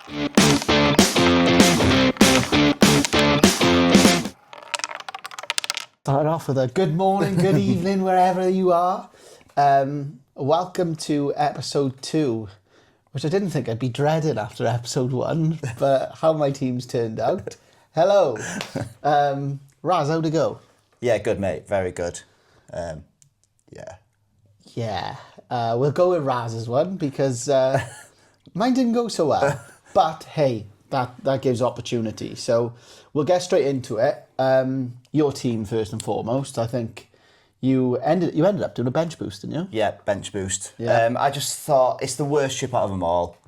Start off with a good morning, good evening, wherever you are. Welcome to episode 2, which I didn't think I'd be dreading after episode 1, but how my team's turned out. Hello. Raz, how'd it go? Yeah, good, mate. Very good. We'll go with Raz's one because mine didn't go so well. But hey, that gives opportunity. So we'll get straight into it. Your team first and foremost. I think you ended up doing a bench boost, didn't you? Yeah, bench boost. Yeah. I just thought it's the worst chip out of them all.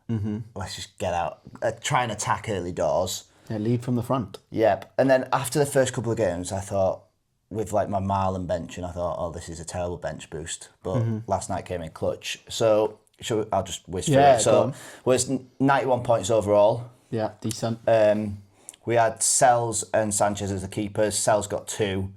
Mm-hmm. Let's just get out. Try and attack early doors. Yeah, lead from the front. Yep. And then after the first couple of games, I thought, with like my Marlon bench, and I thought, oh, this is a terrible bench boost. But last night came in clutch. So I'll just whiz through it. So was 91 points overall. Yeah, decent. We had Sells and Sanchez as the keepers. Sells got 2.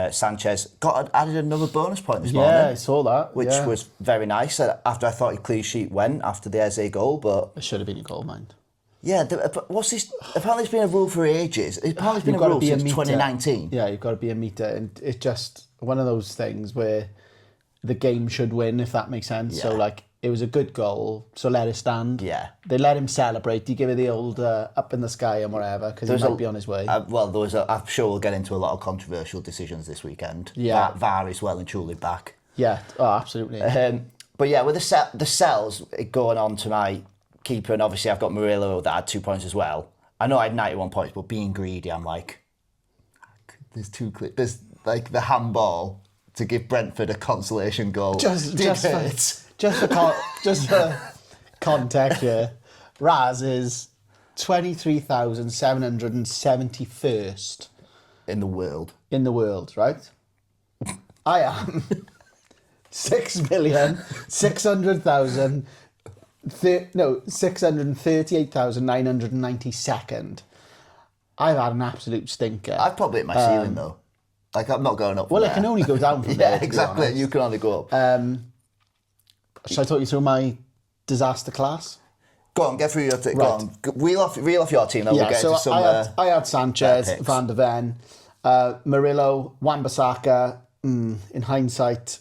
Sanchez added another bonus point this morning. Yeah, I saw that. Which was very nice. After I thought his clean sheet went after the Eze goal, but It should have been a goal, mind. yeah, what's this? Apparently, it's been a rule for ages. Apparently, it's been a rule since 2019. Yeah, you've got to be a meter, and it's just one of those things where the game should win, if that makes sense. Yeah. So, like, it was a good goal, so let it stand. Yeah. They let him celebrate. You give it the old up in the sky and whatever, because he might be on his way. I'm sure we'll get into a lot of controversial decisions this weekend. Yeah. VAR is well and truly back. Yeah, absolutely. But yeah, with the Sells going on to my keeper, and obviously I've got Murillo that had 2 points as well. I know I had 91 points, but being greedy, I'm like, there's like the handball to give Brentford a consolation goal. Just for context here, Raz is 23,771st in the world. In the world, right? I am 638,992nd. I've had an absolute stinker. I've probably hit my ceiling though. Like, I'm not going up. Well, it can only go down from there. Yeah, exactly. You can only go up. Shall I talk you through my disaster class? Go on, get through your team. Right. Go on, reel off your team. Then we'll get into some. I had Sanchez, picks. Van de Ven, Murillo, Wan-Bissaka. In hindsight,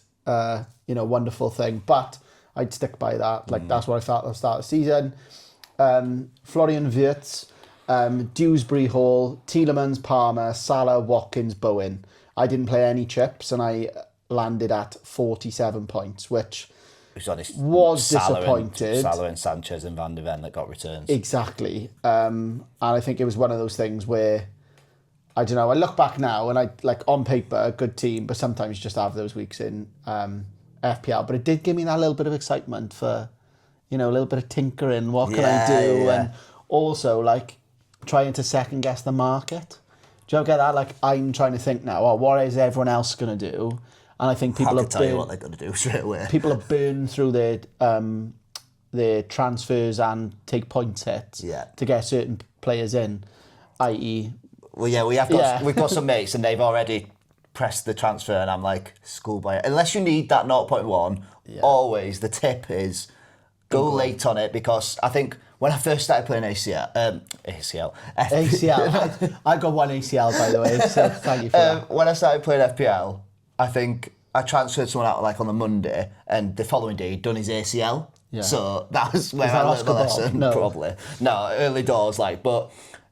wonderful thing. But I'd stick by that. Like that's what I thought at the start of the season. Florian Wirtz, Dewsbury Hall, Tielemans, Palmer, Salah, Watkins, Bowen. I didn't play any chips, and I landed at 47 points, which was disappointed. Salah and Sanchez and Van de Ven that got returns. Exactly. And I think it was one of those things where, I don't know, I look back now and I, like, on paper, a good team, but sometimes you just have those weeks in FPL. But it did give me that little bit of excitement for, a little bit of tinkering. What can I do? Yeah. And also, like, trying to second guess the market. Do you get that? Like, I'm trying to think now, what is everyone else going to do? And I think people tell you what they're going to do straight away. People have burned through their transfers and take points hits to get certain players in, i.e. Well, yeah, we've got some mates and they've already pressed the transfer, and I'm like, schoolboy. Unless you need that 0.1, always the tip is go late on it, because I think when I first started playing ACL, I got one ACL, by the way, so thank you for that. When I started playing FPL, I think I transferred someone out like on the Monday, and the following day he'd done his ACL. Yeah. So that was where I learned the lesson. No. Probably. No, early doors,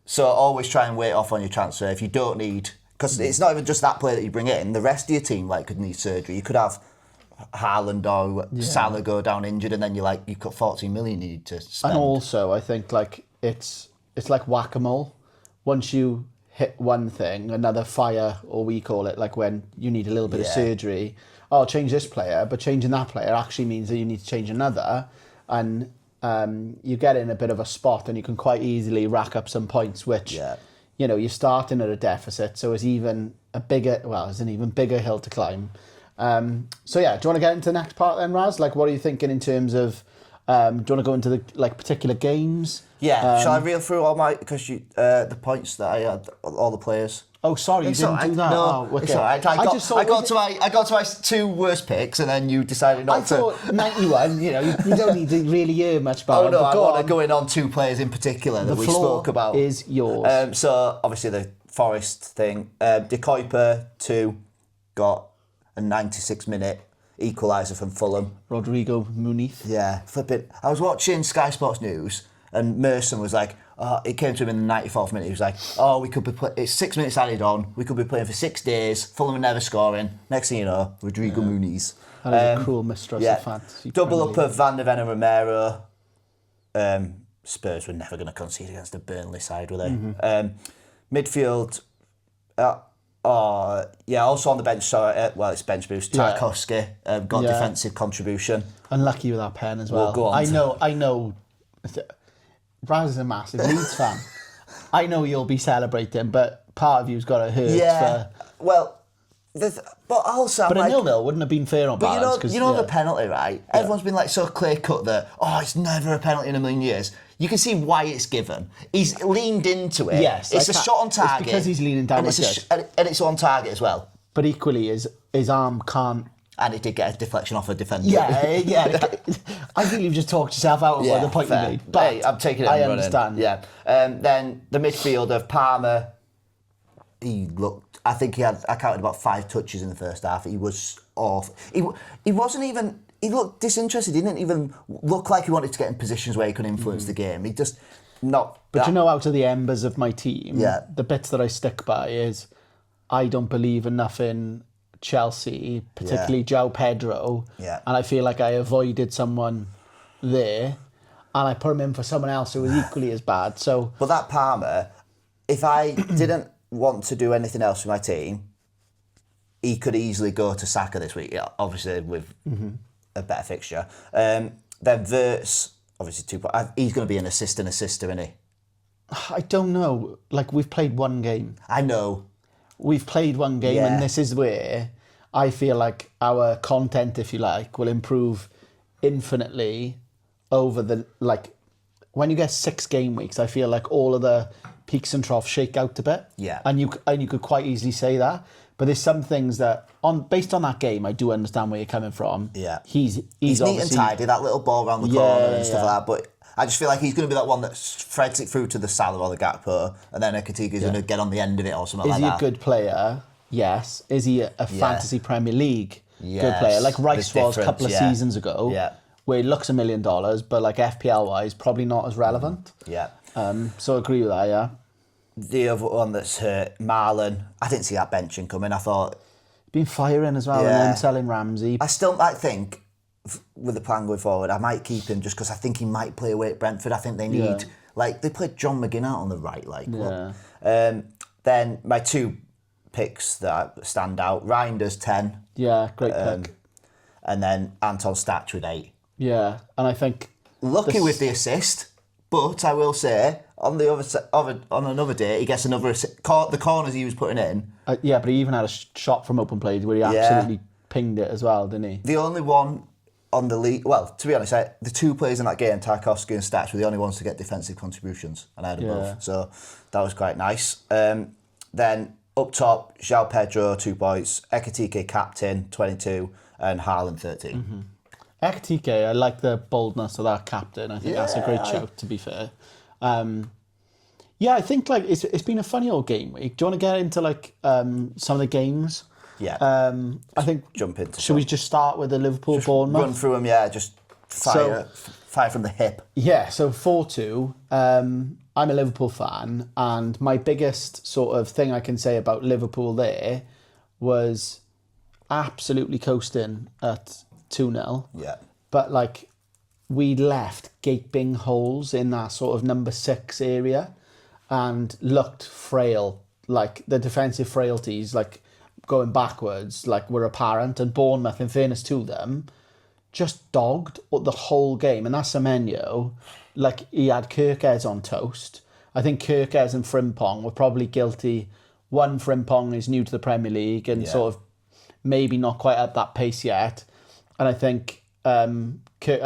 so always try and wait off on your transfer if you don't need, because it's not even just that player that you bring in. The rest of your team could need surgery. You could have Haaland or Salah go down injured, and then you've got 14 million you need to spend. And also, I think it's like whack-a-mole. Once you hit one thing, another fire, or we call it, like when you need a little bit of surgery. Oh, I'll change this player, but changing that player actually means that you need to change another, and you get in a bit of a spot, and you can quite easily rack up some points, which you're starting at a deficit, so it's an even bigger hill to climb. Do you want to get into the next part then, Raz? Like, what are you thinking in terms of Do you want to go into the particular games? Yeah. Shall I reel through all my because the points that I had, all the players? Oh, sorry, you didn't do that. No, okay. It's all right. I got to my 2 worst picks, and then you decided not to. I thought 91. You don't need to really hear much about. Oh no, I want to go in on 2 players in particular that we spoke about. The floor is yours. So obviously the Forest thing. De Kuyper 2 got a 96-minute equaliser from Fulham. Rodrigo Muniz. Yeah, flipping. I was watching Sky Sports News, and Merson was like, it came to him in the 94th minute. He was like, we could be it's 6 minutes added on. We could be playing for 6 days. Fulham are never scoring. Next thing you know, Rodrigo Muniz. That is a cruel mistress of fantasy. Double up of Van der Ven and Romero. Spurs were never going to concede against the Burnley side, were they? Mm-hmm. Midfield, also on the bench, it's bench boost. Tarkowski got defensive contribution. Unlucky with that pen as well. We'll go on I know. Raz is a massive Leeds fan. I know you'll be celebrating, but part of you's got to hurt. Yeah. But also, but a 0-0 wouldn't have been fair on balance. But the penalty, right? Yeah. Everyone's been so clear cut that it's never a penalty in a million years. You can see why it's given. He's leaned into it. Yes, it's a shot on target. It's because he's leaning down and it's on target as well. But equally, his arm can't. And it did get a deflection off a defender. Yeah. I think you've just talked yourself out of the point you made. But hey, I'm taking it. I understand. Yeah. Then the midfield of Palmer. I think I counted about 5 touches in the first half. He was off. He wasn't even. He looked disinterested. He didn't even look like he wanted to get in positions where he could influence the game. He just not. But out of the embers of my team, the bits that I stick by is I don't believe enough in Chelsea, particularly João Pedro. Yeah. And I feel like I avoided someone there, and I put him in for someone else who was equally as bad. So, but that Palmer, if I didn't want to do anything else with my team, he could easily go to Saka this week. Yeah, obviously with a better fixture. Then Wirtz, obviously he's going to be an assister, isn't he? I don't know. We've played one game. I know. We've played one game, and this is where I feel like our content, if you like, will improve infinitely over the when you get 6 game weeks. I feel like all of the peaks and troughs shake out a bit. Yeah, and you could quite easily say that. But there's some things that based on that game, I do understand where you're coming from. Yeah, he's neat and tidy. That little ball around the corner and stuff like that, but. I just feel like he's going to be that one that threads it through to the Salah or the Gakpo, and then Ekatiga's going to get on the end of it or something like that. Is he a good player? Yes. Is he a fantasy Premier League good player? Like Rice was a couple of seasons ago, where he looks $1 million, but FPL-wise, probably not as relevant. Yeah. So I agree with that, yeah. The other one that's hurt, Marlon, I didn't see that benching coming. I thought... Been firing as well, and then selling Ramsey. I still think... with the plan going forward, I might keep him just because I think he might play away at Brentford. I think they need... they played John McGinn out on the right, Then my 2 picks that stand out, Reinders 10. Yeah, great pick. And then Anton Stach with 8. Yeah, and I think... Lucky with the assist, but I will say, on the on another day, he gets another assist. The corners he was putting in. But he even had a shot from open play where he absolutely pinged it as well, didn't he? The only one... on the league, to be honest, the 2 players in that game, Tarkowski and Stach, were the only ones to get defensive contributions, and I had them both. So that was quite nice. Then up top, João Pedro 2 points, Ekatike captain 22, and Haaland 13. Mm-hmm. Ekatike, I like the boldness of that captain. I think that's a great shout. To be fair, I think it's been a funny old game week. Do you want to get into some of the games? Yeah. I think jump into. Should we just start with the Liverpool Bournemouth? Run through them, just fire from the hip. Yeah, so 4-2. I'm a Liverpool fan, and my biggest sort of thing I can say about Liverpool there was absolutely coasting at 2-0. Yeah. But we left gaping holes in that sort of number 6 area and looked frail. The defensive frailties, going backwards, were apparent, and Bournemouth, in fairness to them, just dogged the whole game. And that's Semenyo, he had Kirkes on toast. I think Kirkes and Frimpong were probably guilty. One, Frimpong is new to the Premier League and sort of maybe not quite at that pace yet. And I think, I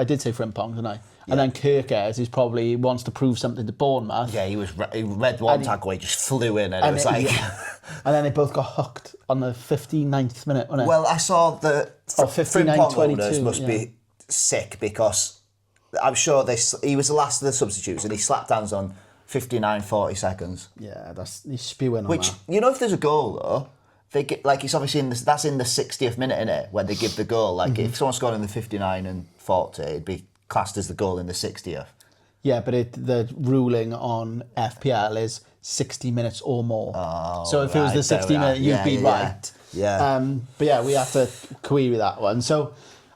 did say Frimpong, didn't I? And then Kirkes is probably wants to prove something to Bournemouth. Yeah, he read one tackle, he just flew in, and it was like... And then they both got hooked on the 59th minute, wasn't it? Well, I saw the... 59-22 owners must be sick, because I'm sure he was the last of the substitutes, and he slapped hands on 59, 40 seconds. Yeah, he's spewing on Which, that. you know, if there's a goal, though, they get, like, it's obviously that's in the 60th minute, innit, when they give the goal. Like, if someone scored in the 59 and 40, it'd be classed as the goal in the 60th. Yeah, but the ruling on FPL is 60 minutes or more. Oh, so if it was the 60 minute, you'd be right. Yeah. But yeah, we have to query that one. So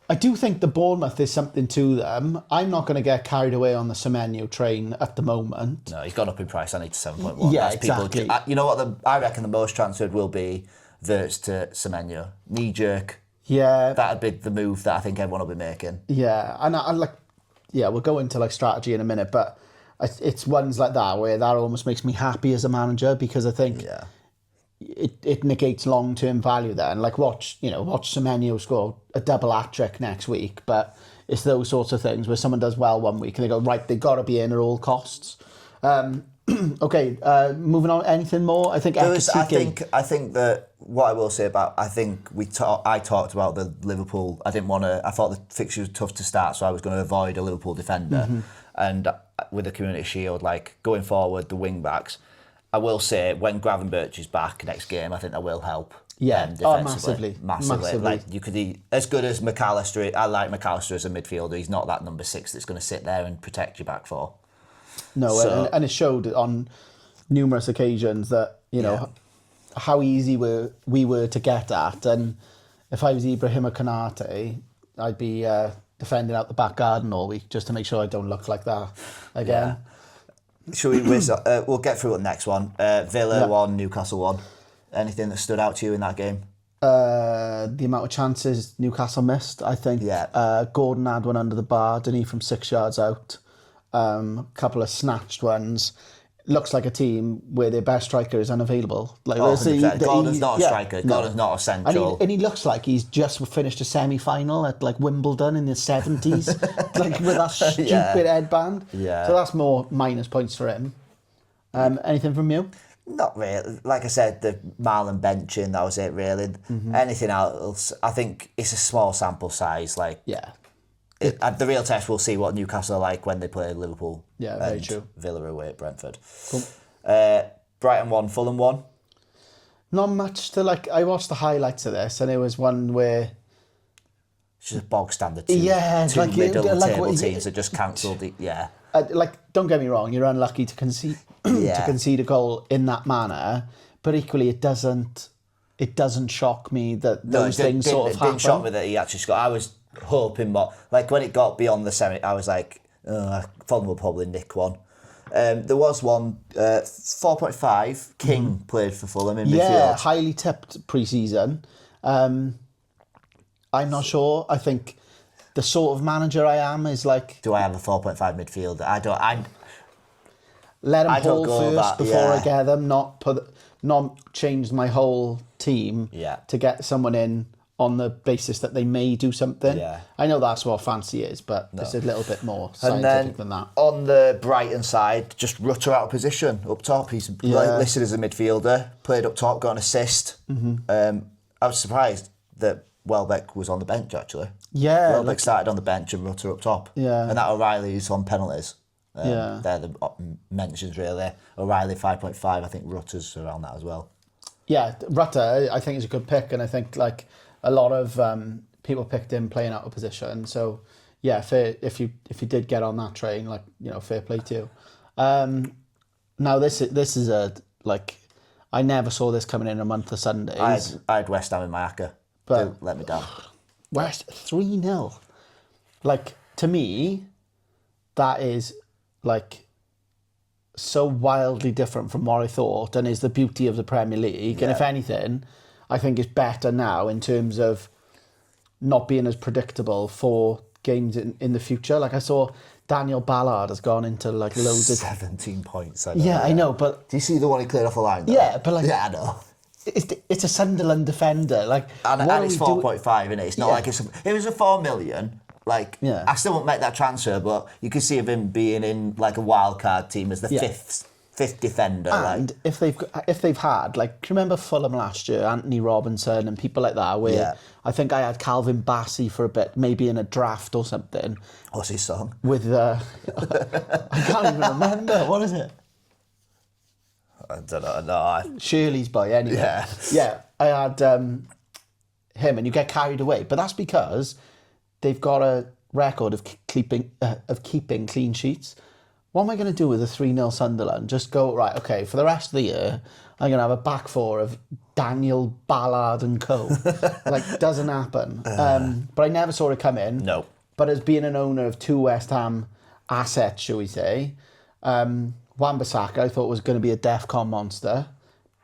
I do think the Bournemouth is something to them. I'm not going to get carried away on the Semenyo train at the moment. No, he's gone up in price, I need to 7.1. Yeah, That's exactly. You know what, I reckon the most transferred will be Wirtz to Semenyo. Knee jerk. Yeah. That'd be the move that I think everyone will be making. Yeah, and I like... Yeah, we'll go into like strategy in a minute, but it's ones like that where that almost makes me happy as a manager, because I think it negates long-term value there. And like watch Semenyo score a double hat-trick next week, but it's those sorts of things where someone does well one week and they go, right, they've got to be in at all costs. Okay, moving on. Anything more? I think that what I will say about, I think I talked about the Liverpool. I thought the fixture was tough to start, so I was going to avoid a Liverpool defender. And with the Community Shield, like going forward, the wing backs, I will say when Gravenberch is back next game, I think that will help. Yeah, defensively, massively. Like you could as good as McAllister. I like McAllister as a midfielder. He's not that number 6 that's going to sit there and protect your back four. No, and it showed on numerous occasions that, you know, how easy we were to get at. And if I was Ibrahim Konate, I'd be defending out the back garden all week just to make sure I don't look like that again. Yeah. Shall we whiz? We'll get through the next one. Villa 1, Newcastle 1. Anything that stood out to you in that game? The amount of chances Newcastle missed, I think. Yeah. Gordon had one under the bar, didn't he, from 6 yards out. A couple of snatched ones. Looks like a team where their best striker is unavailable. Like, Gordon's not a striker. Gordon's not essential. And he looks like he's just finished a semi-final at like Wimbledon in the 70s, like with that stupid headband. Yeah. So that's more minus points for him. Anything from you? Not really. Like I said, the Marlon benching, that was it really. Anything else, I think it's a small sample size. Like, the real test, we'll see what Newcastle are like when they play Liverpool. Yeah, very true. Villa away at Brentford. Cool. Brighton 1, Fulham 1. Not much to like. I watched the highlights of this, and it was one where it's just a bog standard two like, middle table teams that just cancelled it. Yeah. Like, don't get me wrong, you're unlucky to concede a goal in that manner, but equally it doesn't shock me that those things sort of happen. It didn't shock me that he actually scored. I was hoping more. Like, when it got beyond the semi, I was like, Fulham will probably nick one. There was one, 4.5, King played for Fulham in midfield. Yeah, highly tipped pre-season. I'm not sure. I think the sort of manager I am is like... Do I have a 4.5 midfielder? Let them haul first before I get them, not change my whole team to get someone in on the basis that they may do something. Yeah. I know that's what fancy is, but it's a little bit more scientific than that. On the Brighton side, just Rutter out of position up top. He's listed as a midfielder, played up top, got an assist. I was surprised that Welbeck was on the bench, actually. Yeah. Welbeck started on the bench and Rutter up top. Yeah. And that O'Reilly's on penalties. They're the mentions, really. O'Reilly 5.5, I think Rutter's around that as well. Yeah, Rutter, I think, is a good pick, and I think like a lot of people picked him playing out of position. So yeah, fair, if you did get on that train, like, you know, fair play to you. Now this is a, like, I never saw this coming in a month of Sundays. I had West Ham in my acca, but let me down. West 3-0. Like, to me, that is like so wildly different from what I thought, and is the beauty of the Premier League. And if anything, I think it's better now in terms of not being as predictable for games in the future. Like, I saw Daniel Ballard has gone into like loads of 17 points. I know, but do you see the one he cleared off the line? Though? Yeah, but like, I know. It's a Sunderland defender, like, and it's 4.5, isn't it? It's not like it was a 4 million. Like, I still won't make that transfer, but you can see him being in like a wild card team as the fifth defender. And if they've had, like, do you remember Fulham last year, Anthony Robinson and people like that, where I think I had Calvin Bassey for a bit, maybe in a draft or something. What's his song? With I can't even remember. What is it? I don't know. No, Shirley's Boy. Anyway, yeah. I had him, and you get carried away, but that's because they've got a record of keeping clean sheets. What am I going to do with a 3-0 Sunderland? Just go, right, okay, for the rest of the year, I'm going to have a back four of Daniel, Ballard and co. Like, doesn't happen. But I never saw it come in. No. But as being an owner of 2 West Ham assets, shall we say, Wan-Bissaka I thought was going to be a DEFCON monster.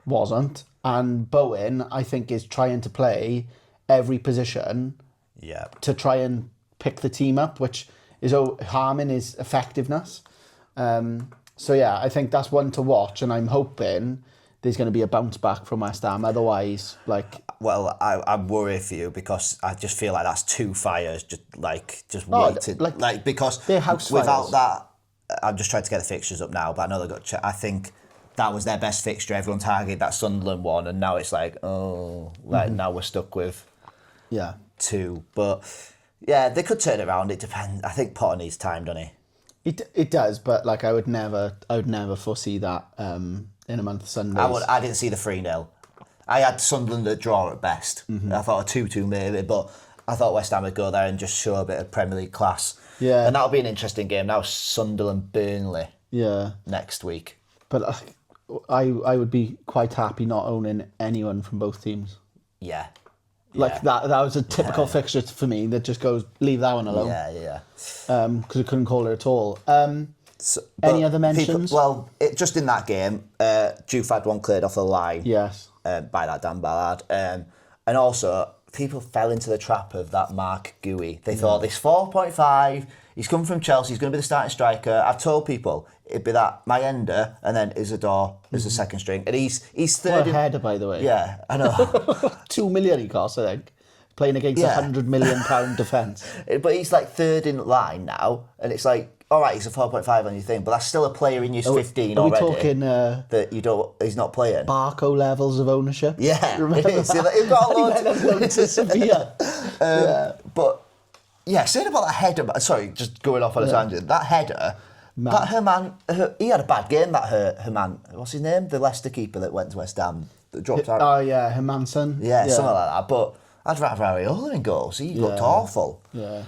Wasn't. And Bowen, I think, is trying to play every position to try and pick the team up, which is harming his effectiveness. So yeah, I think that's one to watch, and I'm hoping there's going to be a bounce back from West Ham. Otherwise, like... Well, I worry for you because I just feel like that's 2 fires just waiting. Like because they're house without fires. that, I'm just trying to get the fixtures up now, but I know they've got... I think that was their best fixture. Everyone targeted that Sunderland one, and now it's like, now we're stuck with 2. But yeah, they could turn it around. It depends. I think Potter needs time, doesn't he? It does, but like I would never foresee that in a month of Sundays. I didn't see the 3-0. I had Sunderland a draw at best. I thought a 2-2 maybe, but I thought West Ham would go there and just show a bit of Premier League class. Yeah, and that'll be an interesting game. Now Sunderland Burnley. Yeah, next week. But I would be quite happy not owning anyone from both teams. Yeah. Like that was a typical fixture for me that just goes, leave that one alone. Yeah. Because I couldn't call it at all. Any other mentions? Just in that game, Juve had one cleared off the line. Yes. By that Dan Ballard. And also, people fell into the trap of that Mark Gui. They thought this 4.5, he's come from Chelsea, he's going to be the starting striker. I've told people it'd be that Mayenda and then Isidore as the second string. And he's third. What a header, by the way. Yeah, I know. 2 million he costs, I think. Playing against £100 million defence. But he's like third in line now. And it's like, all right, he's a 4.5 on your thing, but that's still a player in your 15 are already. Are we talking... that he's not playing? Barco levels of ownership? Yeah. Remember it is. that? He's got a lot. He went up to Sevilla. But, yeah, saying about that header... Sorry, just going off on a tangent. That header... Man. That Herman... he had a bad game, that Herman... What's his name? The Leicester keeper that went to West Ham. That dropped out. Oh, yeah, Hermanson. Yeah, something like that. But I'd rather Areola in goals. He looked awful. Yeah.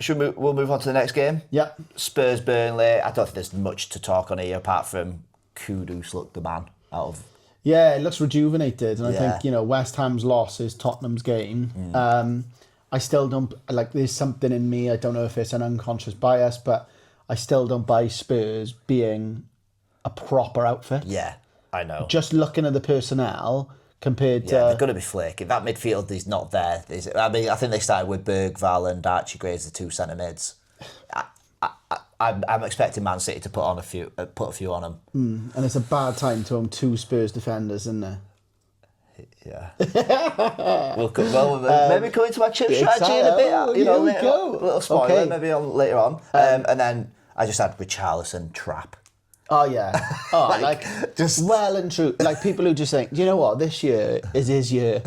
We'll move on to the next game? Yeah. Spurs Burnley. I don't think there's much to talk on here apart from Kudus looked the man out of... Yeah, it looks rejuvenated. And I think, West Ham's loss is Tottenham's game. I still don't... Like, there's something in me, I don't know if it's an unconscious bias, but I still don't buy Spurs being a proper outfit. Yeah, I know. Just looking at the personnel... compared to... Yeah, they're going to be flaky. That midfield is not there. I mean, I think they started with Bergvall and Archie Gray as the 2 centre mids. I'm expecting Man City to put a few on them. And it's a bad time to own 2 Spurs defenders, isn't there? Yeah. Maybe coming to my chip strategy in a bit. A little spoiler, maybe later on. And then I just had Richarlison trap. Oh, yeah. Oh, just well and true. Like, people who just think, do you know what? This year is his year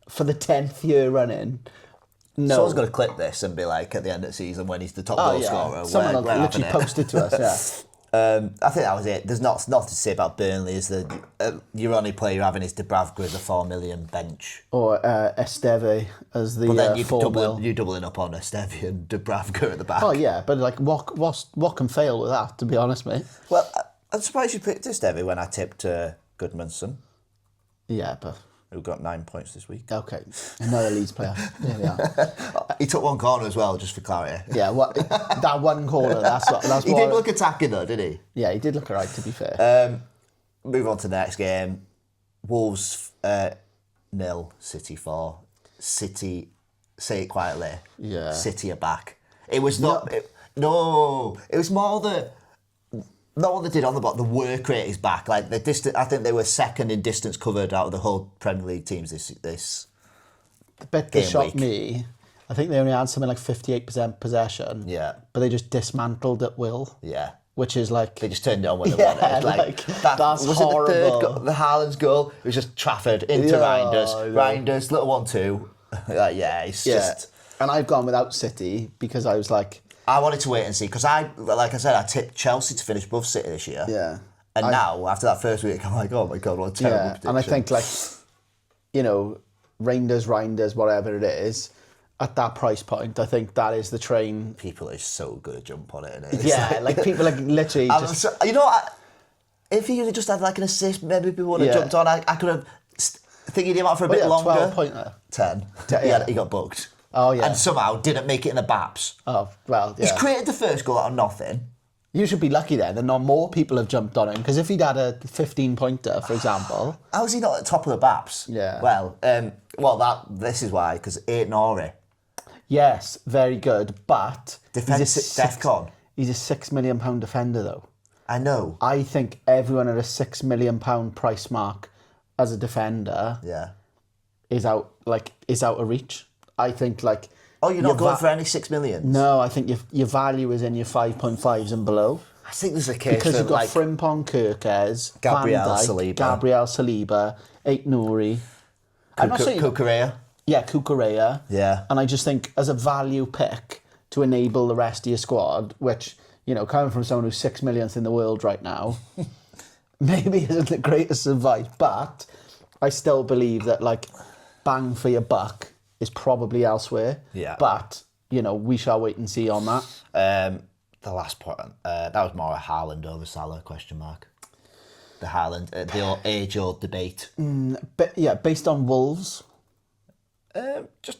for the 10th year running. No. Someone's going to clip this and be like, at the end of the season, when he's the top goal scorer. Someone literally posted to us, I think that was it. There's nothing to say about Burnley. Is that your only player you're having is Dubravka as a 4 million bench. Or Esteve as the then you're doubling up on Esteve and Dubravka at the back. Oh, yeah, but like, what can fail with that, to be honest, mate? Well, I'm surprised you picked Esteve when I tipped Goodmanson. Yeah, but... Who got 9 points this week. Okay, another Leeds player. There we are. He took one corner as well, just for clarity. Yeah, that one corner, that's he did look attacking though, did he? Yeah, he did look alright, to be fair. Move on to the next game. Wolves 0, City 4. City, say it quietly. Yeah. City are back. It was not... It was more the... Not what they did on the ball. The work rate is back. Like the distance, I think they were second in distance covered out of the whole Premier League teams this the bit that shocked me I think they only had something like 58% possession. Yeah. But they just dismantled at will. Yeah. Which is like... They just turned it on when they wanted. That's was horrible. It the third goal, the Haaland's goal? It was just Trafford into Reinders. Reinders, little 1-2. It's just... And I've gone without City because I was like... I wanted to wait and see because like I said, I tipped Chelsea to finish above City this year. Yeah. And now, after that first week, I'm like, oh my God, what a terrible prediction. And I think like, Reinders, whatever it is, at that price point, I think that is the train. People are so good at jump on it. It's yeah, like people like literally just... you know what? If he just had like an assist, maybe people would have jumped on. I could have thinking him out for a bit longer. 12 pointer. 10. He got booked. Oh, yeah. And somehow didn't make it in the Baps. Oh, well, yeah. He's created the first goal out of nothing. You should be lucky then that not more people have jumped on him, because if he'd had a 15-pointer, for example... How is he not at the top of the Baps? Yeah. Well, this is why, because Nori. Yes, very good, but... DEFCON. He's a £6 million defender, though. I know. I think everyone at a £6 million price mark as a defender is out of reach. I think, like... Oh, you're not going for any 6 million? No, I think your value is in your 5.5s and below. I think there's a case because for you've got Frimpong, Kirkes, Gabriel Saliba, Aït-Nouri. I'm not saying Cucurella. Yeah, Cucurella. Yeah. And I just think as a value pick to enable the rest of your squad, which, coming from someone who's 6 millionth in the world right now, maybe isn't the greatest advice, but I still believe that, like, bang for your buck is probably elsewhere. Yeah. But, we shall wait and see on that. The last point, that was more a Haaland over Salah question mark. The Haaland, the age-old debate. Based on Wolves. Just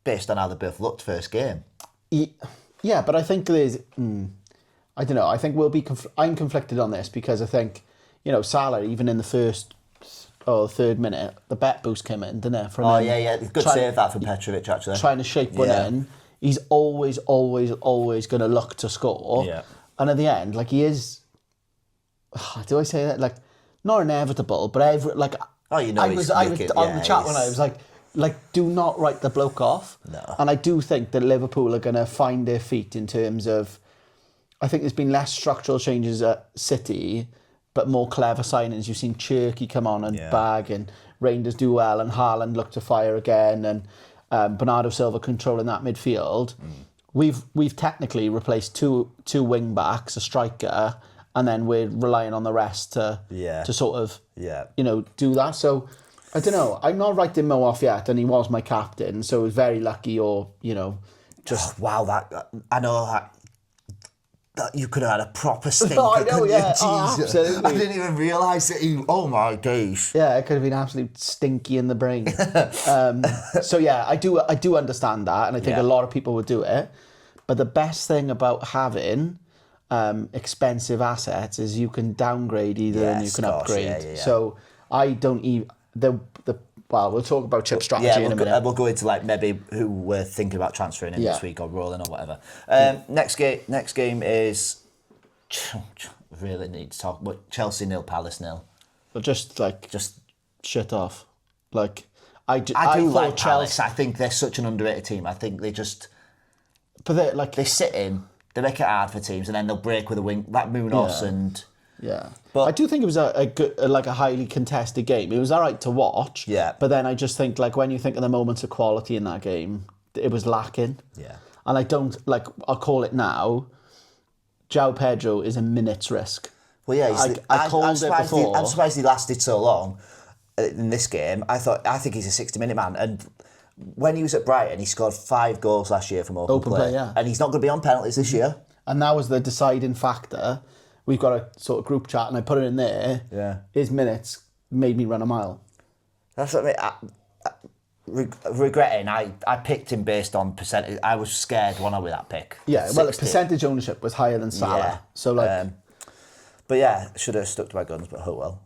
based on how they both looked first game. Yeah, but I think there's... I don't know. I think I'm conflicted on this because I think, Salah, even in the first... third minute, the bet boost came in, didn't it? Good save that from Petrovic, actually. Trying to shape one in. He's always going to look to score. Yeah. And at the end, like, he is... do I say that? Like, not inevitable, but I was on the chat when I was like, do not write the bloke off. No. And I do think that Liverpool are going to find their feet in terms of... I think there's been less structural changes at City, but more clever signings. You've seen Cherky come on and bag, and Reinders do well, and Haaland look to fire again, and Bernardo Silva controlling that midfield. We've technically replaced two wing backs, a striker, and then we're relying on the rest to sort of do that. So I don't know. I'm not writing Mo off yet, and he was my captain, so he was very lucky. Or just I know. That you could have had a proper stinker. I know, yeah. Absolutely. I didn't even realise that oh my days. Yeah, it could have been absolute stinky in the brain. So yeah, I do understand that, and I think a lot of people would do it. But the best thing about having expensive assets is you can downgrade either and you can upgrade. Yeah. So I don't even well, we'll talk about chip strategy in a minute. We'll go into like maybe who we're thinking about transferring in this week or rolling or whatever. Next game is really need to talk about Chelsea 0, Palace 0. But just shit off. Like I do like Chelsea. I think they're such an underrated team. I think they just they sit in, they make it hard for teams, and then they'll break with a wing like Munoz and. Yeah, but I do think it was a good, a highly contested game. It was all right to watch. Yeah, but then I just think when you think of the moments of quality in that game, it was lacking. Yeah, and I don't I'll call it now. João Pedro is a minute's risk. Well, yeah, I called it before. I'm surprised he lasted so long in this game. I think he's a 60-minute man, and when he was at Brighton, he scored 5 goals last year from open play, and he's not going to be on penalties this year. And that was the deciding factor. We've got a sort of group chat, and I put it in there. Yeah. His minutes made me run a mile. That's what I mean. Regretting, I picked him based on percentage. I was scared when I with that pick. Yeah, 60. Well, the percentage ownership was higher than Salah. Yeah. So but yeah, should have stuck to my guns, but oh well.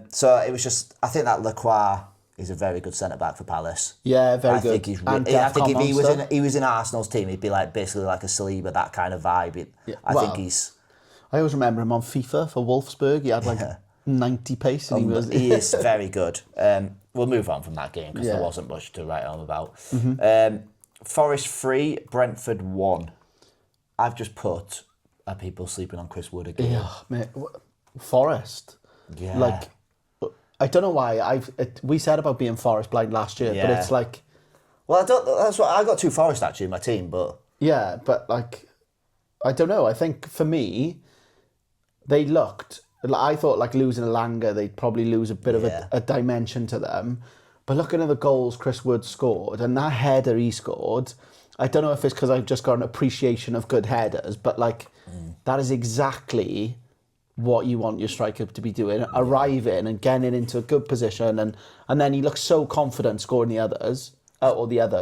So it was just, I think that Lacroix is a very good centre back for Palace. Yeah, very good. I think if he was in Arsenal's team, he'd be basically like a Saliba, that kind of vibe. I think he's. I always remember him on FIFA for Wolfsburg. He had 90 pace. And he is very good. We'll move on from that game because there wasn't much to write home about. Forest 3, Brentford 1. I've just put, are people sleeping on Chris Wood again? Yeah, mate. Forest. Yeah. Like, I don't know why. We said about being Forest blind last year, but it's like... Well, that's what I got 2 Forest actually in my team, but... Yeah, but like, I don't know. I think for me, they looked... I thought like losing Alanga, they'd probably lose a bit of a dimension to them. But looking at the goals Chris Wood scored and that header he scored, I don't know if it's because I've just got an appreciation of good headers, but like that is exactly what you want your striker to be doing, arriving and getting into a good position. And then he looks so confident scoring the others,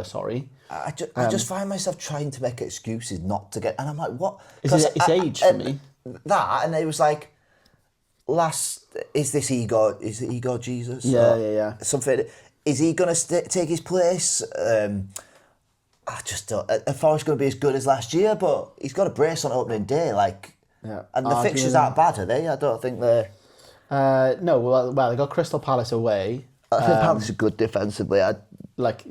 sorry. I just find myself trying to make excuses not to get... And I'm like, what? It's age for me. That, and it was like... Is this ego? Is it ego Jesus? Yeah. Something. Is he going to take his place? I just don't. Forest going to be as good as last year, but he's got a brace on opening day. And the fixtures aren't bad, are they? I don't think they're. No, well, they got Crystal Palace away. I think Palace are good defensively. But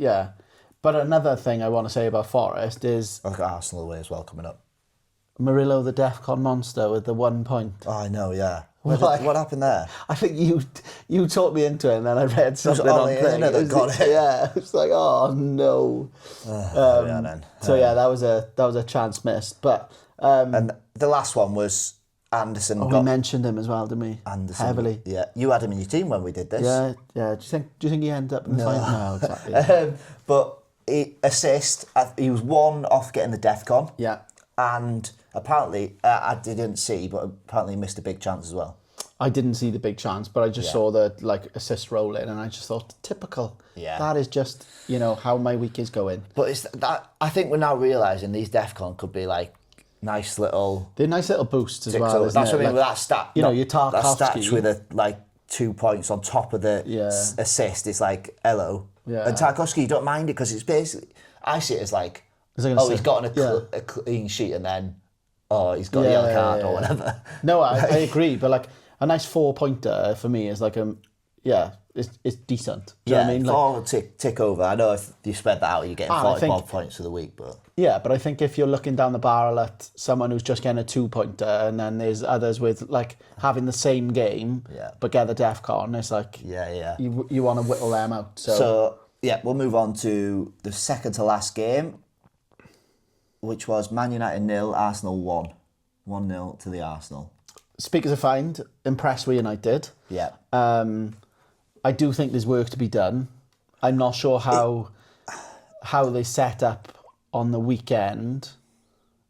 another thing I want to say about Forest is I've got Arsenal away as well coming up. Murillo, the DEFCON monster, with the 1 point. Oh, I know, yeah. What happened there? I think you talked me into it, and then I read something on the thing. Yeah, it's like, oh no. So yeah, that was a chance missed. But and the last one was Anderson. We mentioned him as well, didn't we? Anderson, heavily. Yeah, you had him in your team when we did this. Yeah. Do you think he ended up in the final? No, exactly. But he was 1 off getting the DEFCON. Yeah. And apparently, I didn't see, but apparently he missed a big chance as well. I didn't see the big chance, but I just saw the assist roll in, and I just thought, typical. Yeah. That is just how my week is going. But it's that I think we're now realising these DEFCON could be like nice little. They're nice little boosts as well. That's what I mean with that stat. Your Tarkowski. That stat with 2 points on top of the assist. It's like hello. Yeah. And Tarkowski, you don't mind it because it's basically I see it as like. He's gotten a clean sheet and then, he's got a yellow card or whatever. No, I agree, but a nice 4-pointer for me is it's decent. Do you know what I mean? 4 tick over. I know if you spread that out, you're getting 44 points for the week, but... Yeah, but I think if you're looking down the barrel at someone who's just getting a 2-pointer and then there's others with having the same game but get the DEFCON, it's like... Yeah. You want to whittle them out, So, we'll move on to the second to last game, which was Man United 0, Arsenal 1. 1-0 to the Arsenal. Speakers of find, impressed with United. Yeah. I do think there's work to be done. I'm not sure how they set up on the weekend.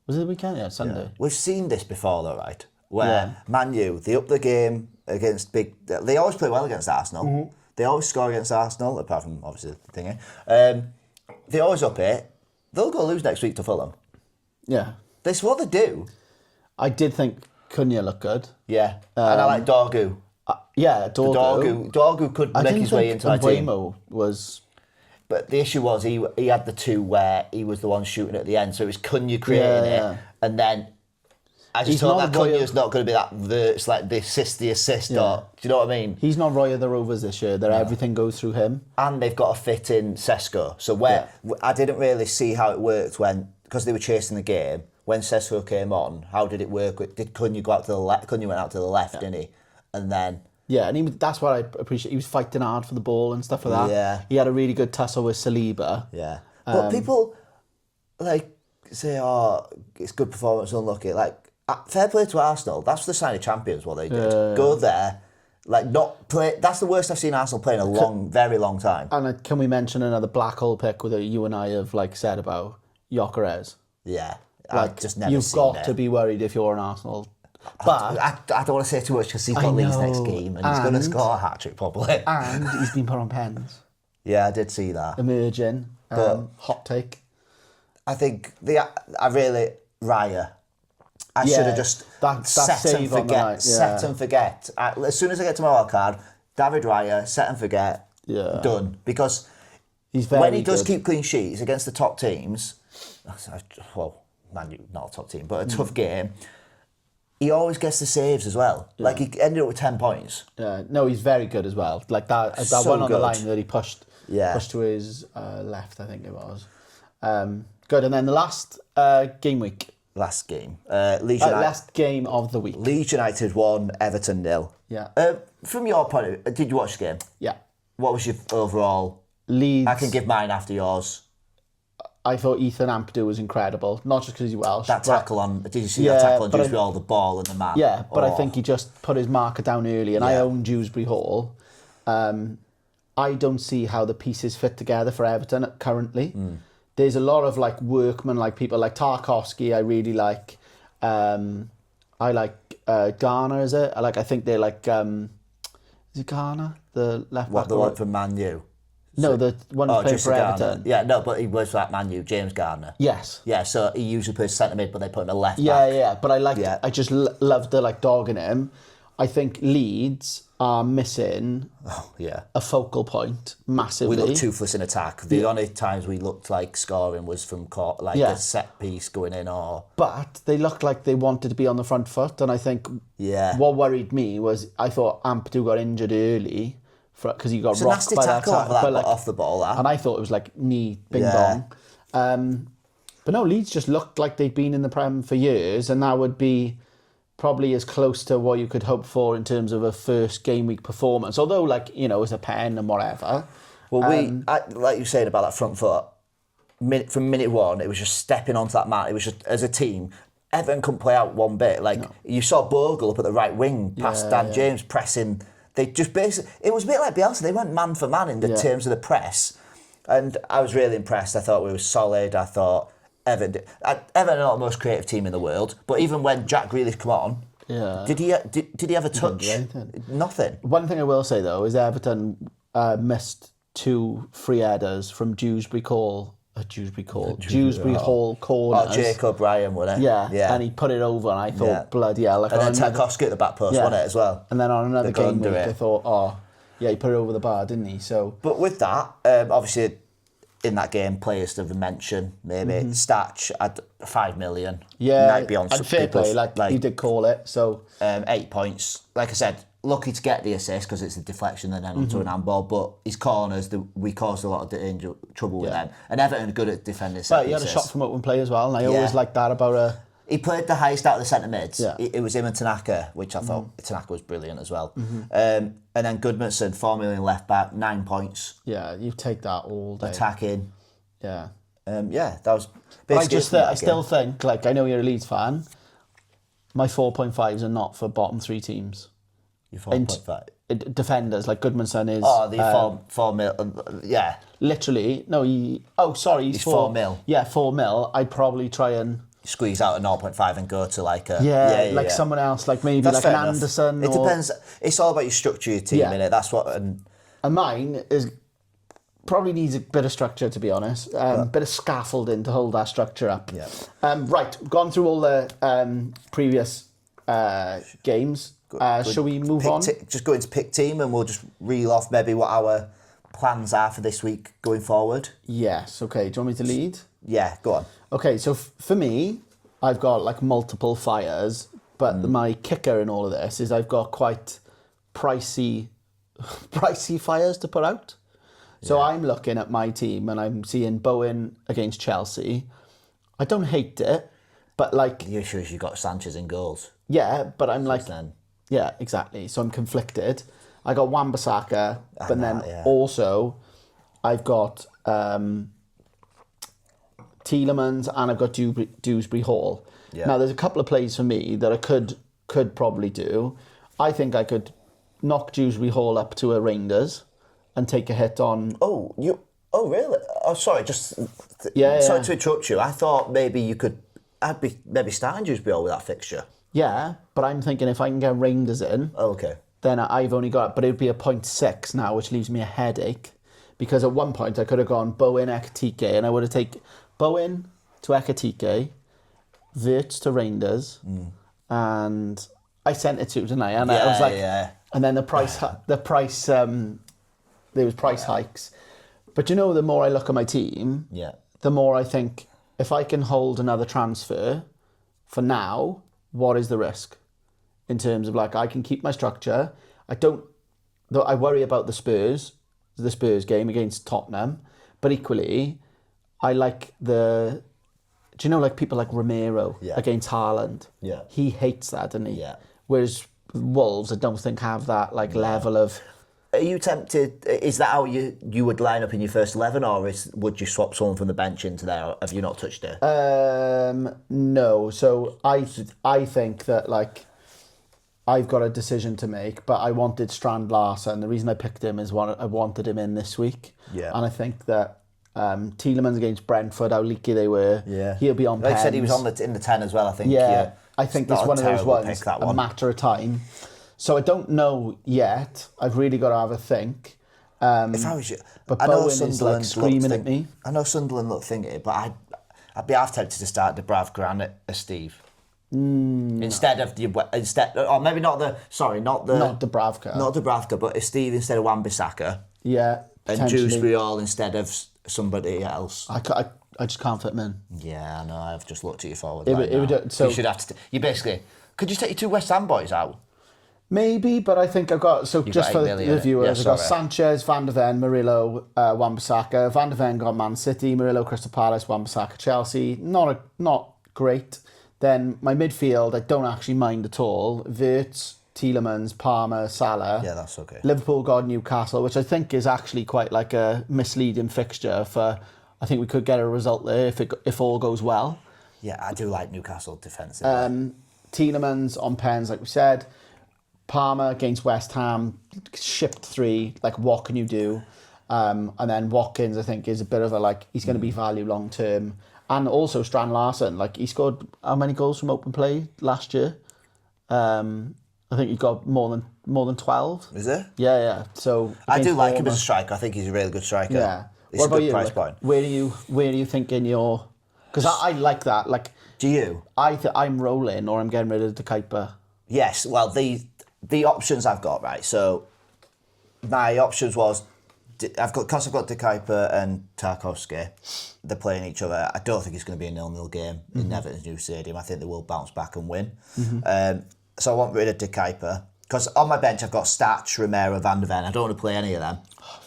Was it the weekend? Yeah, Sunday. Yeah. We've seen this before though, right? Where Man U, they up the game against they always play well against Arsenal. Mm-hmm. They always score against Arsenal, apart from obviously the thingy. They always up it. They'll go lose next week to Fulham. Yeah. This is what they do. I did think Cunha looked good. Yeah. And I like Dorgu. Dorgu could make his way into our team. Was... But the issue was he had the 2 where he was the one shooting at the end, so it was Cunha creating it. And then I just thought that Cunha's not going to be it's like the assist. Do you know what I mean? He's not Roy of the Rovers this year. Everything goes through him. And they've got to fit in Sesko. So I didn't really see how it worked because they were chasing the game. When Sesko came on, how did it work? Did Cunha go out to the left? Cunha went out to the left, didn't he? And then... Yeah, and that's what I appreciate. He was fighting hard for the ball and stuff like that. Yeah. He had a really good tussle with Saliba. Yeah. But people, say, it's good performance, unlucky. Fair play to Arsenal. That's the sign of champions, what they did. Go there, not play... That's the worst I've seen Arsenal play in a very long time. And can we mention another black hole pick that you and I have, said about Gyökeres? Yeah. I've just never you've seen got to be worried if you're an Arsenal. But I don't want to say too much because he's got Leeds next game and he's going to score a hat-trick probably. And he's been put on pens. Yeah, I did see that. Emerging. Hot take. I think Raya. I should have just set and forget. Set and forget. As soon as I get to my wild card, David Raya, set and forget. Yeah. Done. Because when he does keep clean sheets against the top teams, Man U, not a top team, but a tough game, he always gets the saves as well. He ended up with 10 points. Yeah, no, he's very good as well. That one on the line that he pushed to his left, I think it was. Good. And then the last game week. Last game. Leeds United. Last game of the week. Leeds United 1, Everton 0. Yeah. From your point of view, did you watch the game? Yeah. What was your overall? Leeds. I can give mine after yours. I thought Ethan Ampadu was incredible, not just because he's Welsh. That tackle on, did you see that tackle on Dewsbury Hall, the ball and the man? Yeah, but I think he just put his marker down early, and I own Dewsbury Hall. I don't see how the pieces fit together for Everton currently. There's a lot of like workmen, like people like Tarkowski. I really like. I like Garner. Is it? I think they're like. Is it Garner, the left back? What, the one from Man U? No, the one who's playing for Everton. Yeah, no, but he was at Man U, James Garner. Yes. Yeah, so he usually plays centre mid, but they put him a left back. Yeah, but I just love the like dog in him. I think Leeds are missing a focal point massively. We looked toothless in attack. The only times we looked like scoring was from a set piece going in But they looked like they wanted to be on the front foot, and I think what worried me was I thought Ampadu got injured early because he got rocked by that tackle. But off the ball, that. And I thought it was like knee, bing bong. But no, Leeds just looked like they'd been in the Prem for years, and that would be probably as close to what you could hope for in terms of a first game week performance. Although, it's a pen and whatever. Well, like you said about that front foot, from minute one, it was just stepping onto that mat. It was just, as a team, Everton couldn't play out one bit. You saw Bogle up at the right wing, past Dan James pressing. They just basically, it was a bit like Bielsa. They went man for man in the terms of the press. And I was really impressed. I thought we were solid. I thought Everton are not the most creative team in the world, but even when Jack Grealish come on, did he have a touch? Nothing. One thing I will say though is Everton missed 2 free headers from Dewsbury Hall corners. Oh, Jacob Ryan, wasn't it? Yeah, and he put it over, and I thought, bloody hell. And then Tarkowski at the back post, wasn't it, as well? And then on another game week, I thought, he put it over the bar, didn't he? So, but with that, obviously, in that game, players to mention, maybe Statch at 5 million. Yeah, might be on and fair play, he did call it. So 8 points. Like I said, lucky to get the assist because it's a deflection and then onto an handball. But his corners, we caused a lot of trouble with them. And Everton are good at defending set pieces. He had a shot from open play as well, and I always liked that about a. He played the highest out of the centre mids. Yeah. It was him and Tanaka, which I thought Tanaka was brilliant as well. And then Goodmanson, 4 million left back, 9 points. Yeah, you take that all day. Attacking. Yeah. That was basically. I still think, I know you're a Leeds fan, my 4.5s are not for bottom 3 teams. Your 4.5? Defenders, like Goodmanson is. Oh, the 4 mil. Yeah. Literally, no, he's 4 mil. Yeah, 4 mil. I'd probably try and squeeze out a 0.5 and go to someone else, maybe that's like an Anderson. It depends. It's all about your structure of your team, innit? That's what. And mine is probably needs a bit of structure, to be honest. Bit of scaffolding to hold that structure up. Yeah. Right, gone through all the previous games. Shall we move on? Just go into pick team, and we'll just reel off maybe what our plans are for this week going forward. Yes. Okay. Do you want me to lead? Yeah, go on. Okay, so for me, I've got multiple fires, but my kicker in all of this is I've got quite pricey fires to put out. So I'm looking at my team and I'm seeing Bowen against Chelsea. I don't hate it, but the issue is you got Sanchez in goals. Yeah, but I'm yeah, exactly. So I'm conflicted. I got Wan-Bissaka, but then also I've got Tielemans and I've got Dewsbury Hall. Yeah. Now there's a couple of plays for me that I could probably do. I think I could knock Dewsbury Hall up to a Rangers and take a hit on. Oh really? Oh, sorry. Sorry to interrupt you. I thought maybe you could. I'd be maybe starting Dewsbury Hall with that fixture. Yeah, but I'm thinking if I can get Rangers in. Oh, okay. Then I've only got, but it would be a 0.6 now, which leaves me a headache. Because at one point I could have gone Bowen, Ekatike, and I would have taken Bowen to Ekatike, Wirtz to Rangers, and I sent it to you tonight, and I was like, and then there was price hikes. But the more I look at my team, the more I think if I can hold another transfer for now, what is the risk? In terms of I can keep my structure. I worry about the Spurs game against Tottenham, but equally, I like the... Do you know, like, people like Romero against Haaland? Yeah. He hates that, doesn't he? Yeah. Whereas Wolves, I don't think have that, like, level of... Are you tempted? Is that how you would line up in your first 11, or would you swap someone from the bench into there? Or have you not touched it? No. So I think that, like, I've got a decision to make, but I wanted Strand Larsen. The reason I picked him is I wanted him in this week. Yeah. And I think that Tielemans against Brentford, how leaky they were. Yeah. He'll be on Like pens. I said, he was in the 10 as well, I think. Yeah. I think it's one of those ones, pick, that one. a matter of time. So I don't know yet. I've really got to have a think. If I was you, But I know Bowen is, like, Sunderland screaming at me. I know Sunderland look thinking, but I'd be half tempted to start Dubravka as Steve. Instead of or maybe not Dubravka, but as Steve instead of Wan-Bissaka. Yeah, and Dewsbury all instead of somebody else. I just can't fit him in. Yeah, I know. I've just looked at your forward. So you should have to. You basically could you take your 2 West Ham boys out? Maybe, but I think I've got... So just for the viewers, I've got Sanchez, Van der Ven, Murillo, Wan-Bissaka. Van der Ven got Man City, Murillo, Crystal Palace, Wan-Bissaka, Chelsea. Not great. Then my midfield, I don't actually mind at all. Wirtz, Tielemans, Palmer, Salah. Yeah, that's okay. Liverpool got Newcastle, which I think is actually quite like a misleading fixture for... I think we could get a result there if all goes well. Yeah, I do like Newcastle defensively. Tielemans on pens, like we said. Palmer against West Ham, shipped 3. Like, what can you do? And then Watkins, I think, is a bit of a, like, he's going to be value long term. And also Strand Larsen, like, he scored how many goals from open play last year? I think he got more than 12. Is it? Yeah. So I do like him as a striker. I think he's a really good striker. Yeah. It's what a about good you? price Like, point. where do you think in your... Because I like that. Like, do you? I'm rolling or I'm getting rid of the Kuiper. Yes. Well, the options I've got, right? So my options was I've got De Kuiper and Tarkowski. They're playing each other. I don't think it's going to be a 0-0 game in Everton's new stadium. I think they will bounce back and win. So I want rid of De Kuiper because on my bench I've got Statch, Romero, Van der Ven. I don't want to play any of them.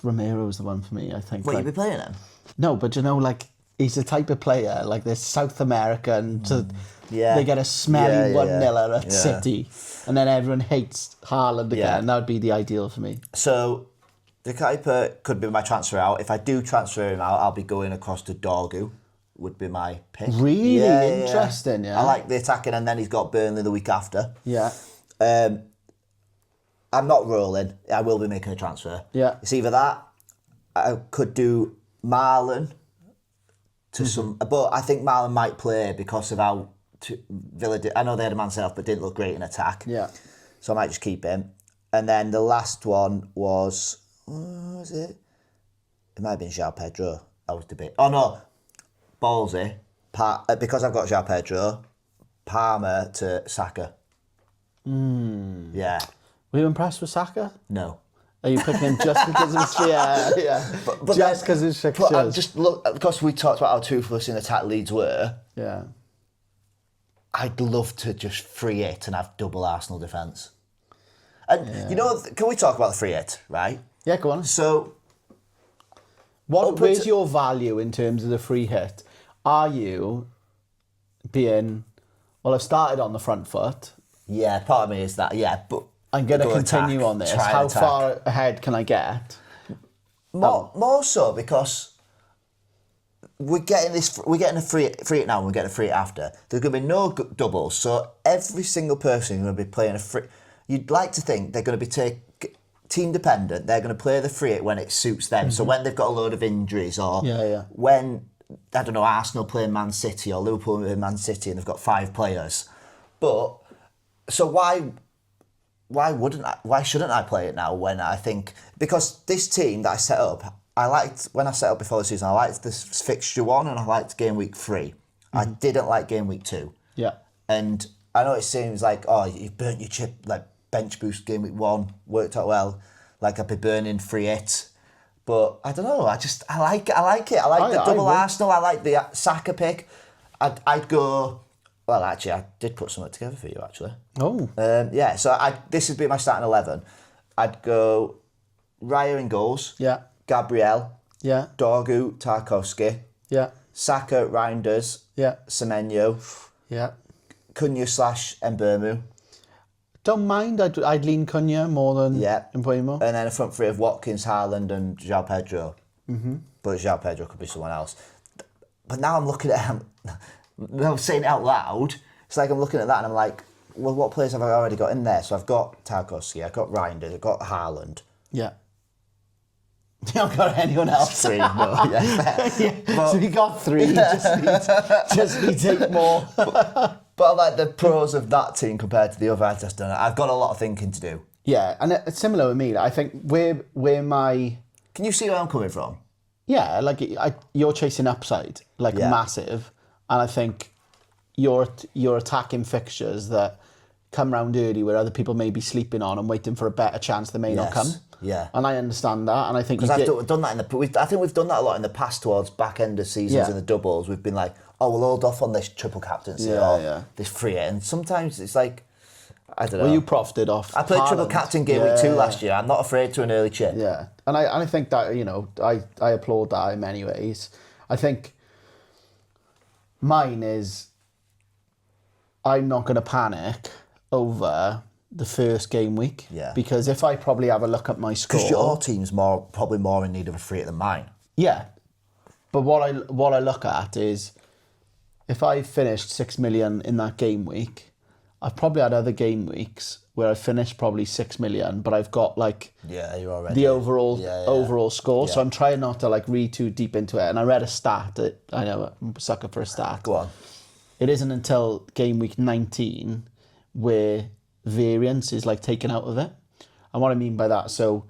Romero's the one for me, I think. Wait, you be playing him? No, but you know, like, he's the type of player, like, they're South American, they get a smelly 1-0 at City, and then everyone hates Haaland again. That would be the ideal for me. So, De Kuiper could be my transfer out. If I do transfer him out, I'll be going across to Dorgu, would be my pick. Really interesting, yeah. I like the attacking, and then he's got Burnley the week after. Yeah. I'm not rolling. I will be making a transfer. Yeah. It's either that, I could do Marlon to some... But I think Marlon might play because of how Villa did. I know they had a man set off, but didn't look great in attack. Yeah. So I might just keep him. And then the last one was... What was it? It might have been João Pedro. I was debating. Oh, no. Ballsy. Because I've got João Pedro, Palmer to Saka. Yeah. Were you impressed with Saka? No. Are you picking him just because of his... Yeah. But just because of his fixtures? Just look, because we talked about how toothless in attack Leeds were, Yeah. I'd love to just free hit and have double Arsenal defence. And, you know, can we talk about the free hit, right? Yeah, go on. So... Where's your value in terms of the free hit? Are you being... Well, I've started on the front foot. Yeah, part of me is that, but... I'm going to continue on this. How far ahead can I get? More so because we're getting a free hit now and we're getting a free hit after. There's going to be no doubles, so every single person is going to be playing a free... You'd like to think they're going to be team dependent. They're going to play the free hit when it suits them. So when they've got a load of injuries or when, I don't know, Arsenal playing Man City or Liverpool playing Man City and they've got 5 players. But, so why shouldn't I play it now when I think... Because this team that I set up, when I set up before the season, I liked this fixture 1 and I liked game week 3. I didn't like game week 2. Yeah. And I know it seems like, you've burnt your chip, like bench boost game week 1, worked out well, like I'd be burning free hit. But I don't know, I like it. I like the double Arsenal, I like the Saka pick. I'd go... Well, actually, I did put something together for you, actually. Oh. So this would be my starting 11. I'd go Raya in goals. Yeah. Gabriel. Yeah. Dorgu, Tarkowski. Yeah. Saka, Reinders, Semenyo, Cunha / Mbeumo. Don't mind. I'd lean Cunha more than Mbeumo. And then a front three of Watkins, Haaland and João Pedro. But João Pedro could be someone else. But now I'm looking at him, I'm saying it out loud, it's like I'm looking at that and I'm like, well, what players have I already got in there? So I've got Tarkowski, I've got Reinders, I've got Haaland. Yeah. You haven't got anyone else? 3, no. But, so you got 3, just need 8 more. But like the pros of that team compared to the other, I just don't know. I've got a lot of thinking to do. Yeah, and it's similar with me. I think where my... Can you see where I'm coming from? Yeah, like you're chasing upside, massive. And I think you're attacking fixtures that come round early where other people may be sleeping on and waiting for a better chance they may not come. Yeah. And I understand that. And I think... Because I've done that I think we've done that a lot in the past towards back end of seasons in the doubles. We've been like, oh, we'll hold off on this triple captaincy or this free hit. And sometimes it's like, I don't know. Well, you profited off I played Haaland. triple captain game week 2 last year. I'm not afraid to an early chip. Yeah. And I think that, I applaud that in many ways. I think mine is I'm not going to panic over the first game week. Yeah. Because if I probably have a look at my score... Because your team's probably more in need of a free hit than mine. Yeah. But what I look at is if I finished 6 million in that game week, I've probably had other game weeks where I finished probably 6 million, but I've got you're already the overall score. So I'm trying not to read too deep into it. And I read a stat that I know I'm a sucker for a stat. Go on. It isn't until game week 19 where variance is taken out of it. And what I mean by that, so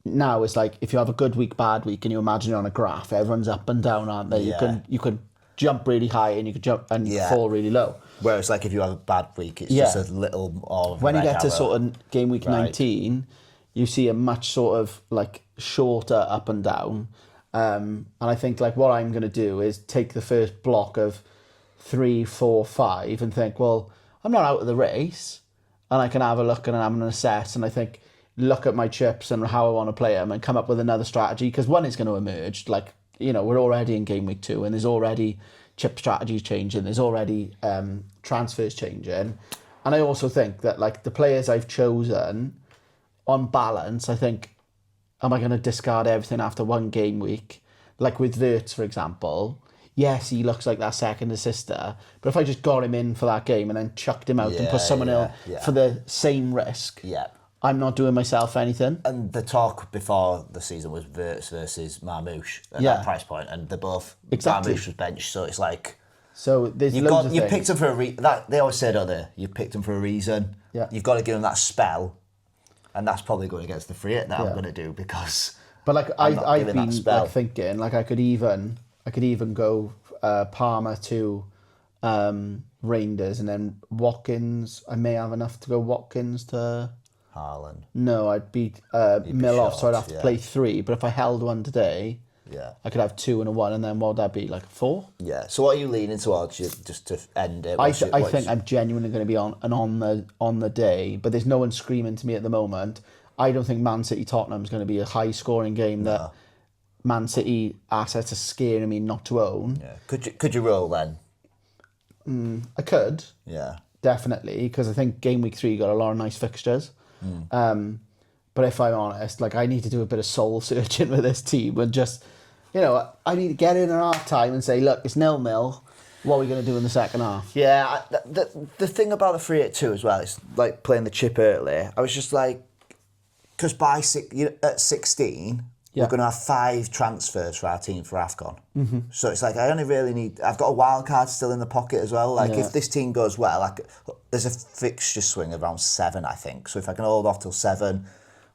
now it's if you have a good week, bad week, and you imagine it on a graph, everyone's up and down, aren't they? You can jump really high and you can jump and fall really low. Whereas if you have a bad week, it's just a little more. When you get to sort of game week 19, you see a much sort of shorter up and down. And I think what I'm going to do is take the first block of 3, 4, 5 and think, well, I'm not out of the race, and I can have a look and I'm going to assess, and I think look at my chips and how I want to play them and come up with another strategy, because one is going to emerge. We're already in game week 2 and there's already chip strategies changing, there's already transfers changing. And I also think that the players I've chosen, on balance, I think, am I going to discard everything after one game week? With Wirtz, for example, yes, he looks like that second assister, but if I just got him in for that game and then chucked him out and put someone else for the same risk, I'm not doing myself anything. And the talk before the season was Wirtz versus Marmoush at that price point, and they're both Marmoush was benched, so it's so there's loads of things. Picked him for a reason. They always say, don't they? You picked him for a reason. Yeah. You've got to give him that spell, and that's probably going against the free hit that I'm going to do, because. But I've been thinking I could even go Palmer to Reinders, and then Watkins. I may have enough to go Watkins to Haaland. No, I'd beat Mill off, so I'd have to play 3. But if I held one today, I could have 2 and a 1, and then what would that be, 4? Yeah. So what are you leaning towards, just to end it? I think I'm genuinely going to be on the day, but there's no one screaming to me at the moment. I don't think Man City Tottenham is going to be a high scoring game that Man City assets are scaring me not to own. Yeah. Could you roll then? I could. Yeah. Definitely, because I think game week 3 got a lot of nice fixtures. But if I'm honest, I need to do a bit of soul searching with this team and just, I need to get in at half time and say, look, it's 0-0. What are we going to do in the second half? Yeah, the thing about the free hit too as well, it's playing the chip early. I was just because at 16, we're going to have 5 transfers for our team for AFCON. Mm-hmm. So it's I only really need... I've got a wild card still in the pocket as well. If this team goes well, there's a fixture swing around 7, I think. So if I can hold off till 7,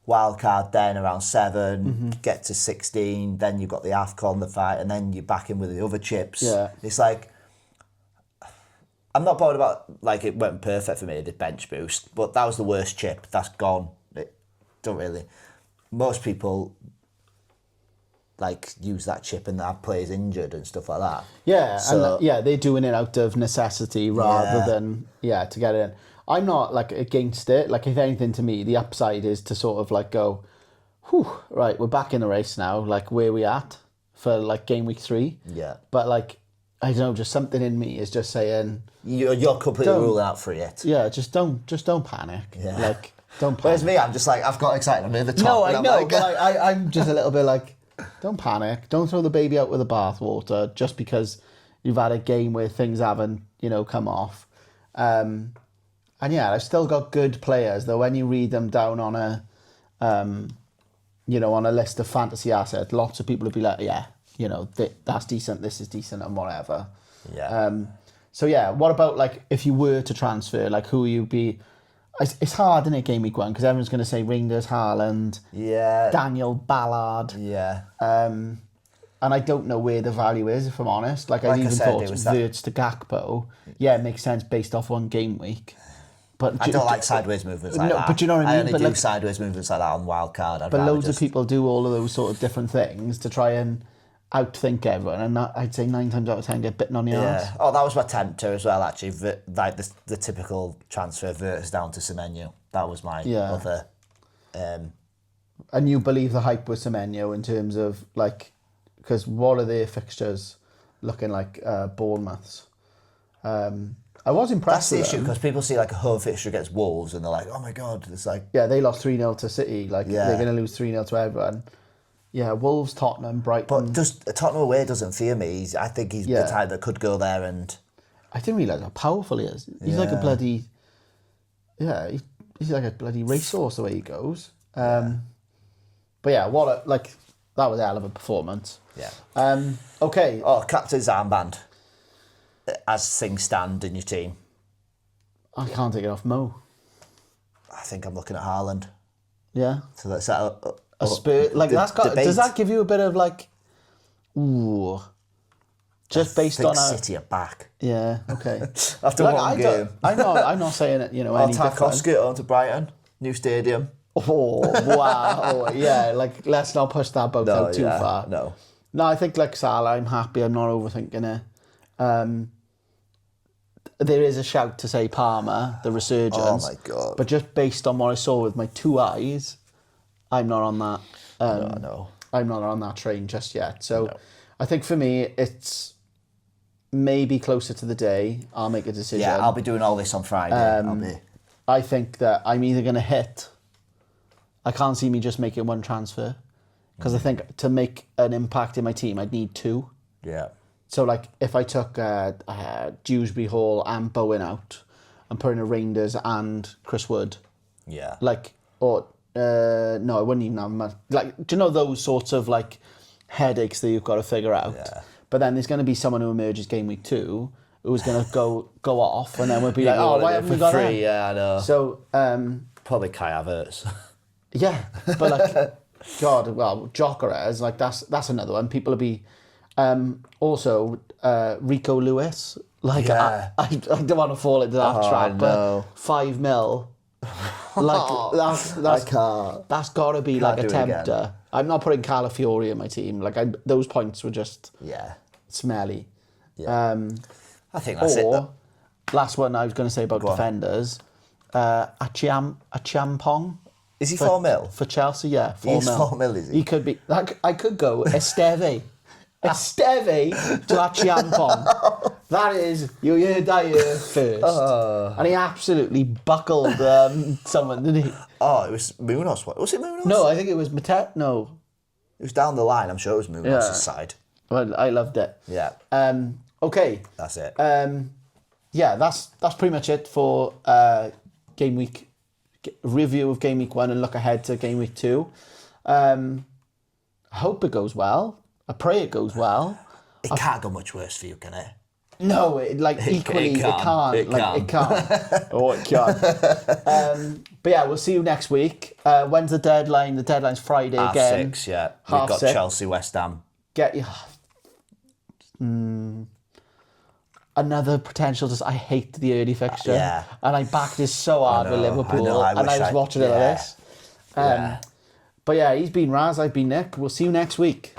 wild card then around 7, get to 16, then you've got the AFCON, the fight, and then you're back in with the other chips. Yeah. It's I'm not bothered about, it went perfect for me, the bench boost, but that was the worst chip. That's gone. It don't really... Most people... use that chip and have players injured and stuff like that. Yeah, so, and they're doing it out of necessity rather than to get it in. I'm not against it. If anything, to me, the upside is to sort of go, whew, right, we're back in the race now. Where are we at? for like game week 3. Yeah. But like, I don't know, just something in me is just saying... You're completely ruled out for it. Yeah, just don't panic. Yeah. Like, don't panic. Whereas me, I'm just like, I've got excited, I'm near the top. No, I know, like, but I'm just a little bit like, don't panic. Don't throw the baby out with the bathwater just because you've had a game where things haven't, come off. And yeah, I've still got good players, though when you read them down on a, on a list of fantasy assets, lots of people will be like, yeah, that's decent, this is decent, and whatever. Yeah. So yeah, what about like if you were to transfer, like who you'd be? It's hard, isn't it, game week 1, because everyone's going to say Rangers, Haaland, Daniel Ballard. Yeah. And I don't know where the value is, if I'm honest. Like I even thought Wirtz to Gakpo. Yeah, it makes sense based off one game week. But I don't like sideways movements like that. But you know what I mean? I only do sideways movements like that on wildcard. But loads of people do all of those sort of different things to try and outthink everyone, and I'd say 9 times out of 10 get bitten on the arse. Yeah. Oh, that was my tempter as well, actually. Like the typical transfer Wirtz down to Semenyo. That was my other... And you believe the hype with Semenyo in terms of, like... Because what are their fixtures looking like? Bournemouth's. I was impressed. That's the issue, because people see like a home fixture against Wolves and they're like, oh my God, it's like... Yeah, they lost 3-0 to City. Like, they're going to lose 3-0 to everyone. Yeah, Wolves, Tottenham, Brighton... But just Tottenham away doesn't fear me. I think he's the type that could go there and... I didn't realise how powerful he is. He's like a bloody... Yeah, he's like a bloody racehorse the way he goes. But yeah, that was a hell of a performance. Yeah. Okay. Oh, captain's armband. As things stand in your team. I can't take it off Mo. I think I'm looking at Haaland. Yeah. So that's a Spur. Like does that give you a bit of like, ooh, just based on City are back. Yeah. Okay. After one game. I'm not saying it. Any Tarkowski on to Brighton, new stadium. Oh wow! Yeah, like let's not push that boat out too far. No, I think like Salah, I'm happy. I'm not overthinking it. There is a shout to say Palmer, the resurgence. Oh my God! But just based on what I saw with my 2 eyes, I'm not on that. No. I'm not on that train just yet. So, I think for me, it's maybe closer to the day I'll make a decision. Yeah, I'll be doing all this on Friday. I think that I'm either going to hit... I can't see me just making one transfer, because I think to make an impact in my team, I'd need 2. Yeah. So, like, if I took Dewsbury Hall and Bowen out and put in a Rangers and Chris Wood... Yeah. Like, or... no, I wouldn't even have much... Like, do you know those sorts of, like, headaches that you've got to figure out? Yeah. But then there's going to be someone who emerges game week 2 who's going to go off, and then we'll be like, oh, why haven't we got him? Yeah, I know. So... probably Kai Havertz. Yeah, but like, God, well, Jokeres, like that's another one. People will be, also Rico Lewis. Like, I don't want to fall into that trap, but 5 mil, like I can't. That's got to be like a tempter. I'm not putting Calafiori in my team. Like those points were just smelly. Yeah. I think that's it. Last one I was going to say about defenders, Achampong. Is he 4 mil? For Chelsea, yeah. 4 He's mil. 4 mil, is he? He could be... I could go Esteve. Esteve to Achampong. That is... You heard that here first. And he absolutely buckled someone, didn't he? Oh, it was Munoz. Was it Munoz? No, I think it was No. It was down the line. I'm sure it was Munoz's side. Well, I loved it. Yeah. Okay. That's it. Yeah, that's pretty much it for game week... review of game week 1 and look ahead to game week 2. I hope it goes well. I pray it goes well. It can't go much worse for you, can it? No, it can't. It can't. Oh, it can. But yeah, we'll see you next week. When's the deadline? The deadline's Friday again. 6, yeah. We've got 6. Chelsea, West Ham. Another potential. I hate the early fixture. Yeah. And I backed this so hard with Liverpool. I was watching it like this. But yeah, he's been Raz, I've been Nick. We'll see you next week.